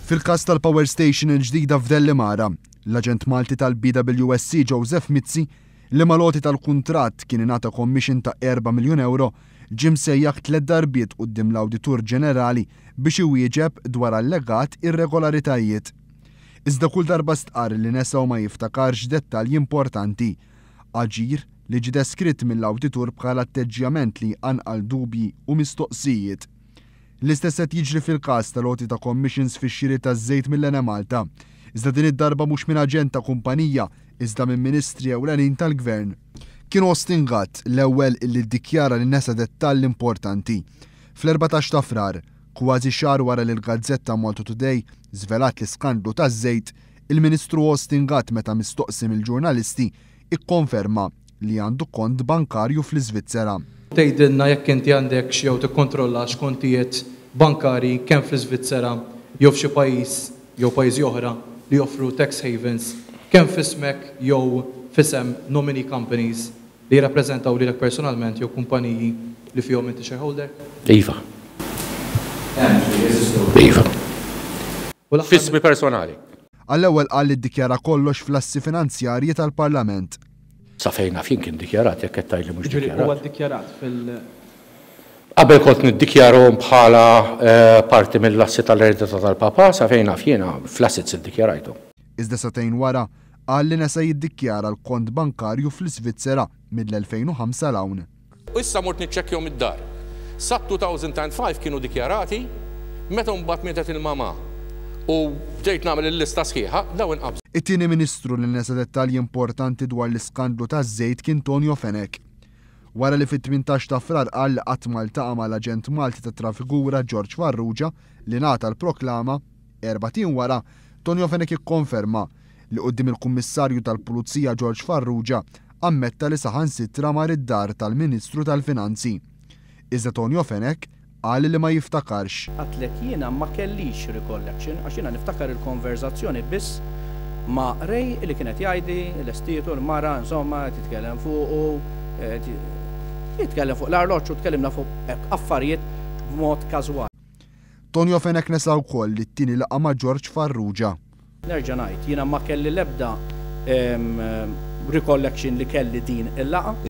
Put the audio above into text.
Fil-każ tal-Power Station il-ġdida f'Dellimara, l-aġent Malti tal-BWSC Joseph Mizzi li maloti tal-kuntratt kien ingħata commission ta' 4 miljun euro ġie msejjaħ 3 darbiet quddiem l-Awditur Ġenerali biex iwieġeb dwar allegat irregolaritajiet. Iżda kull darba stqarr li nesaw ma jiftakarx dettalji importanti. Aġir li ġie deskritt mill-Awditur bħala atteġġjament li anqal dubji u mistoqsijiet. L-istess qed jiġri fil-każ tal-għoti ta' commissions fix-xiri taż-żejt mill-Enemalta, iżda din id-darba mhux minn aġent ta' kumpanija iżda minn Ministri ewlenin tal-Gvern. Kien Austin Gatt l-ewwel illi ddikjara li nesa dettalji importanti. Fl-14 ta' Frar, kważi xahar wara li l-Gazzetta Malta Today żvelat l-iskandlu taż-żejt, il-Ministru Austin Gatt meta mistoqsi mill-ġurnalisti ikkonferma li għandu kont bankarju fl-Iżvizzera. Tgħidilna jekk inti għandek jew tikkontrolla x'kontijiet bankari kemm fl-Iżvizzera jew f'xi pajjiż jew pajjiżi oħra li joffru tax havens kemm f'ismek jew f'isem nominee companies li jirrappreżentaw lilek personalment jew kumpaniji li fihom inti shareholder? Iva. Iva. F'ismi personali. Għall-ewwel qal li ddikjara kollox fl-assi finanzjarji tal-Parlament. Sa fejna fin kien dikjarat jekk qed tgħidli mhux dikjarat. Huwa ddikjarat fil- Qabel kont niddikjarhom bħala parti mill-assi tal-eredità tal-papa, sa fejna fjena fl-assets iddikjarajthom. Iżda satejn wara qal li nesa jiddikjara l-kont bankarju fl-Iżvizzera mill-2005 l-hawn. U issa mort niċċekkjahom id-dar. Sa 2005 kienu dikjarati, meta mbagħad mietet il-mama u ġejt nagħmel il-lista sħiħa, dawn inqabżu. It-tieni Ministru li nesa dettalji importanti dwar l-iskandlu taż-żejt kien Tonio Fenek. Wara li fit-18 ta' Frar qal li qatt ma ltaqa' mal-aġent Malti tat-Trafigura George Farrugia li ngħata l-proklama, 4 wara, Tonio Fenek ikkonferma li quddiem il-Kummissarju tal-Pulizija George Farrugia ammetta li saħansitra mar id-dar tal-Ministru tal-Finanzi. Iżda Tonio Fenek qal li ma jiftakarx. Għatlek jiena ma kellix recollection għax jiena niftakar il-konverzazzjoni biss ma' Rej li kienet jgħidi l-estietu l-mara insomma titkellem fuq l-arloġġ u tkellimna fuq affarijiet b'mod każwali. Tonio Fenek nesa wkoll li t-tieni laqa' ma' George Farrugia. Nerġa' ngħid jiena ma kelli l-ebda recollection li kelli din il-laqa.